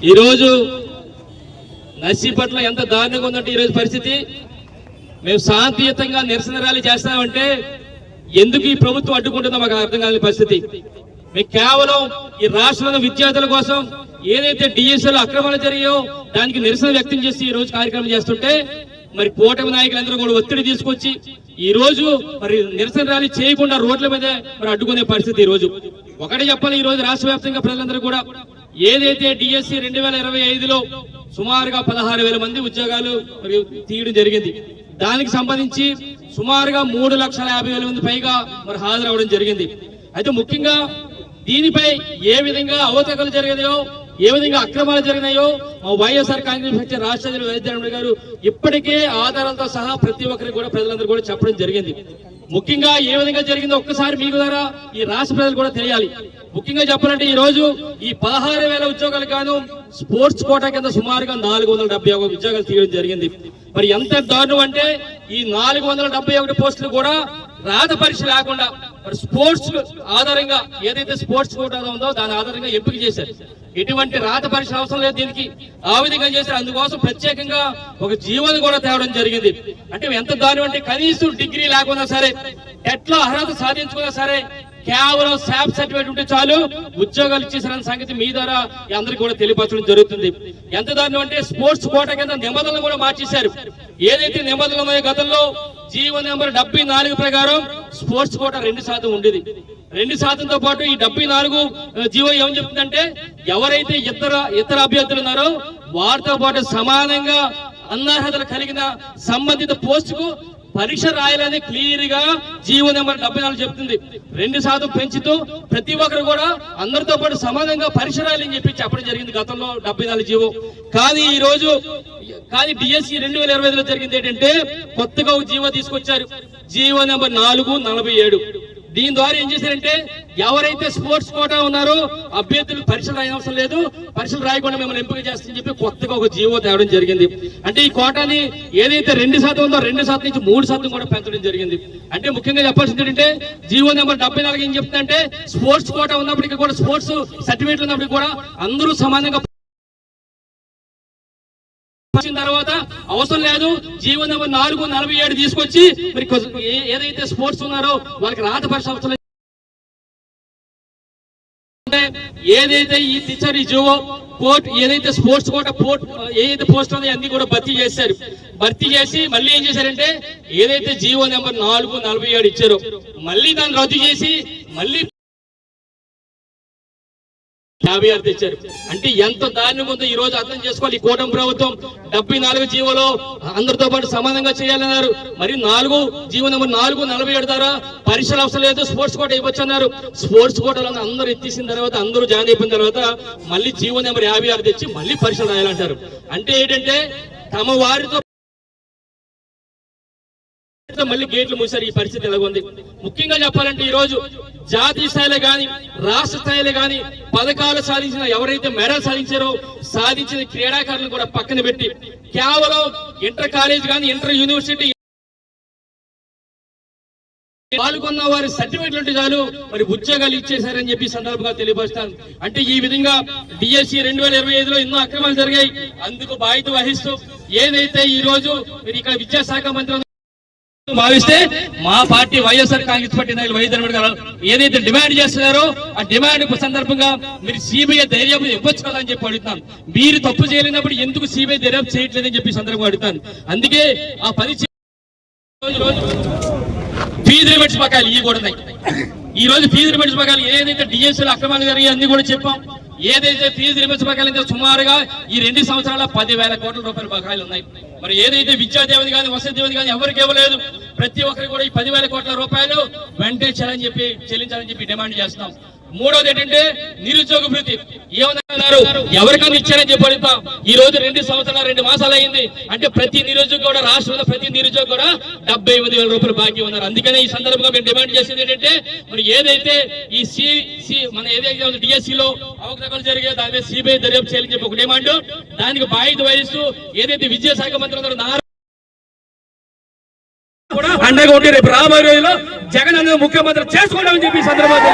ఈరోజు నర్సీపట్నం ఎంత దారుణంగా ఉందంటే ఈరోజు పరిస్థితి, మేము శాంతియుతంగా నిరసన ర్యాలీ చేస్తామంటే ఎందుకు ఈ ప్రభుత్వం అడ్డుకుంటుందో మాకు అర్థం కాని పరిస్థితి. మేము కేవలం ఈ రాష్ట్రంలో విద్యార్థుల కోసం ఏదైతే డిఎస్ఎల్ అక్రమాలు జరిగాయో దానికి నిరసన వ్యక్తం చేసి ఈ రోజు కార్యక్రమం చేస్తుంటే మరి కూటమి నాయకులందరూ కూడా ఒత్తిడి తీసుకొచ్చి ఈ రోజు మరి నిరసన ర్యాలీ చేయకుండా రోడ్ల మీదే మరి అడ్డుకునే పరిస్థితి. ఈ రోజు ఒకటే చెప్పాలి, ఈ రోజు రాష్ట్ర వ్యాప్తంగా ప్రజలందరూ కూడా ఏదైతే డిఎస్సి 2025లో సుమారుగా 16,000 మంది ఉద్యోగాలు మరి తీయడం జరిగింది, దానికి సంబంధించి సుమారుగా 3,50,000 మంది పైగా మరి హాజరవడం జరిగింది. అయితే ముఖ్యంగా దీనిపై ఏ విధంగా అవకతవకలు జరిగాయో, ఏ విధంగా అక్రమాలు జరిగినాయో వైఎస్ఆర్ కాంగ్రెస్ పార్టీ రాష్ట్ర అధ్యక్షులు వైఎస్ గారు ఇప్పటికే ఆధారాలతో సహా ప్రతి ఒక్కరికి కూడా ప్రజలందరూ కూడా చెప్పడం జరిగింది. ముఖ్యంగా ఏ విధంగా జరిగిందో ఒక్కసారి మీకు ద్వారా ఈ రాష్ట్ర ప్రజలు కూడా తెలియాలి. ముఖ్యంగా చెప్పాలంటే ఈ రోజు ఈ 16,000 ఉద్యోగాలు గాను స్పోర్ట్స్ కోటా కింద సుమారుగా 471 ఉద్యోగాలు తీయడం జరిగింది. మరి ఎంత దారుణం అంటే ఈ 471 పోస్టులు కూడా రాత పరీక్ష లేకుండా మరి స్పోర్ట్స్ ఆధారంగా ఏదైతే స్పోర్ట్స్ కోటా ఉందో దాని ఆధారంగా ఎంపిక చేశారు. ఎటువంటి రాత పరీక్ష అవసరం లేదు దీనికి, ఆ విధంగా చేశారు. అందుకోసం ప్రత్యేకంగా ఒక జీవోని కూడా తేవడం జరిగింది. అంటే ఎంత దారుణం అంటే కనీసం డిగ్రీ లేకున్నా సరే, ఎట్లా అర్హత సాధించుకున్నా సరే కేవలం శాప్ సర్టిఫికేట్ ఉంటే చాలు ఉద్యోగాలు ఇచ్చేసారన్న సంగతి మీ ద్వారా అందరికీ కూడా తెలియపరచడం జరుగుతుంది. ఎంత దారుణం అంటే స్పోర్ట్స్ కోటా కింద నిబంధనలు కూడా మార్చేశారు. ఏదైతే నిబంధనలు ఉన్నాయో గతంలో జీవో నెంబర్ 74 ప్రకారం స్పోర్ట్స్ కోటా 2% ఉండేది. 2%తో పాటు ఈ 74 జీవో ఏమని చెప్తుందంటే ఎవరైతే ఇతర అభ్యర్థులు ఉన్నారో వారితో పాటు సమానంగా అనర్హతలు కలిగిన సంబంధిత పోస్టుకు పరీక్ష రాయాలని క్లియర్ గా జీవో నెంబర్ 74 చెప్తుంది. 2% పెంచుతూ ప్రతి ఒక్కరు కూడా అందరితో పాటు సమానంగా పరీక్ష రాయాలని చెప్పి చెప్పడం జరిగింది గతంలో 74 జీవో. కానీ ఈ రోజు డిఎస్సి 2025లో జరిగింది ఏంటంటే కొత్తగా ఒక జీవో తీసుకొచ్చారు, జీవో నెంబర్ 447. దీని ద్వారా ఏం చేశారంటే ఎవరైతే స్పోర్ట్స్ కోటా ఉన్నారో అభ్యర్థులు పరీక్షలు రాయని అవసరం లేదు, పరీక్షలు రాయకుండా మిమ్మల్ని ఎంపిక చేస్తామని చెప్పి కొత్తగా ఒక జీవో తేవడం జరిగింది. అంటే ఈ కోటాని ఏదైతే 2% ఉందో 2% నుంచి 3% కూడా పెంచడం జరిగింది. అంటే ముఖ్యంగా చెప్పాల్సింది ఏంటంటే జీవో నెంబర్ 74 ఏం చెప్తుందంటే స్పోర్ట్స్ కోటా ఉన్నప్పటికీ కూడా స్పోర్ట్స్ సర్టిఫికేట్ ఉన్నప్పటికీ కూడా అందరూ సమానంగా తర్వాత అవసరం లేదు. జీవో నెంబర్ 447 తీసుకొచ్చి మరి ఏదైతే స్పోర్ట్స్ ఉన్నారో వాళ్ళకి రాత పరీక్ష అవసరం ఏదైతే ఈ టీచర్ ఈ జీవో కోర్టు ఏదైతే స్పోర్ట్స్ కోట ఏదైతే పోస్ట్ ఉన్నాయో అన్ని కూడా భర్తీ చేశారు. భర్తీ చేసి మళ్ళీ ఏం చేశారంటే ఏదైతే జీవో నెంబర్ 447 ఇచ్చారో మళ్ళీ దాన్ని రద్దు చేసి మళ్ళీ 56 తెచ్చారు. అంటే ఎంత దారుణం ఉందో ఈ రోజు అర్థం చేసుకోవాలి. ఈ కూటమి ప్రభుత్వం 74 జీవోలో అందరితో పాటు సమానంగా చేయాలన్నారు. మరి జీవో నెంబర్ 447 ద్వారా పరీక్షలు అవసరం లేదు, స్పోర్ట్స్ కోట ఇవ్వచ్చు అన్నారు. స్పోర్ట్స్ కోటలో అందరూ ఎత్తేసిన తర్వాత అందరూ జాయిన్ అయిపోయిన తర్వాత మళ్ళీ జీవో నెంబర్ 56 తెచ్చి మళ్ళీ పరీక్షలు రాయాలంటారు. అంటే ఏంటంటే తమ వారితో మళ్ళీ గేట్లు మూసారు. ఈ పరిస్థితి ఎలాగుంది ముఖ్యంగా చెప్పాలంటే ఈ రోజు జాతీయ స్థాయిలో గాని రాష్ట్ర స్థాయిలో గాని పథకాలు సాధించిన ఎవరైతే మెడల్ సాధించిన క్రీడాకారులను కూడా పక్కన పెట్టి కేవలం ఇంటర్ కాలేజ్ గాని ఇంటర్ యూనివర్సిటీ పాల్గొన్న వారి సర్టిఫికెట్లు ఉంటే చాలు మరి ఉద్యోగాలు ఇచ్చేశారని చెప్పి సందర్భంగా తెలియపరుస్తాను. అంటే ఈ విధంగా డిఎస్సి 2025లో ఎన్నో అక్రమాలు జరిగాయి. అందుకు బాధ్యత వహిస్తూ ఏదైతే ఈ రోజు మీరు ఇక్కడ విద్యాశాఖ మంత్రి భావిస్తే మా పార్టీ వైఎస్ఆర్ కాంగ్రెస్ పార్టీ నాయకులు వైఎస్ గారు ఏదైతే డిమాండ్ చేస్తున్నారో ఆ డిమాండ్ సందర్భంగా మీరు సిబిఐ దర్యాప్తు ఇవ్వచ్చు కదా అని చెప్పి అడుగుతాను. మీరు తప్పు చేయలేనప్పుడు ఎందుకు సిబిఐ దర్యాప్తు చేయట్లేదని చెప్పి సందర్భంగా అడుగుతాను. అందుకే ఆ 10 ఫీజు రిబేట్స్ బకాయిలు ఇవి కూడా ఉన్నాయి. ఈ రోజు ఫీజు రిబేట్స్ బకాయిలు ఏదైతే డిఎస్సీలు అక్రమాలు జరిగి అన్ని కూడా చెప్పాం. ఏదైతే ఫీజు రిబేట్స్ బకాయిలు సుమారుగా ఈ 2 సంవత్సరాల 10,000 కోట్ల రూపాయల బకాయిలు ఉన్నాయి. మరి ఏదైతే విద్యా దేవుని కానీ వసతి దేవుని కానీ ఎవరికి ఇవ్వలేదు, ప్రతి ఒక్కరికి కూడా ఈ 10,000 కోట్ల రూపాయలు వెంటనే చెల్లించాలని చెప్పి డిమాండ్ చేస్తున్నాం. మూడోది ఏంటంటే నిరుద్యోగ భృతి ఏమన్నారు, ఎవరికైనా ఇచ్చారని చెప్పి అడుగుతాం. ఈ రోజు 2 సంవత్సరాల 2 మాసాలు అయింది అంటే ప్రతి నిరుద్యోగి కూడా రాష్ట్రంలో ప్రతి నిరుద్యోగి కూడా 78,000 రూపాయలు బాకీ ఉన్నారు. అందుకనే ఈ సందర్భంగా మేము డిమాండ్ చేసేది ఏంటంటే మరి ఏదైతే ఈ మన ఏదైతే డిఎస్సీలో అవకతవకలు జరిగే దాని మీద సిబిఐ దర్యాప్తు చేయాలని చెప్పి ఒక డిమాండ్, దానికి బాధ్యత వహిస్తూ ఏదైతే విద్యాశాఖ మంత్రి అండగా ఉంటే రేపు రాబోయే రోజుల్లో జగన్ అన్న ముఖ్యమంత్రి చేసుకోవడం చెప్పి సందర్భంగా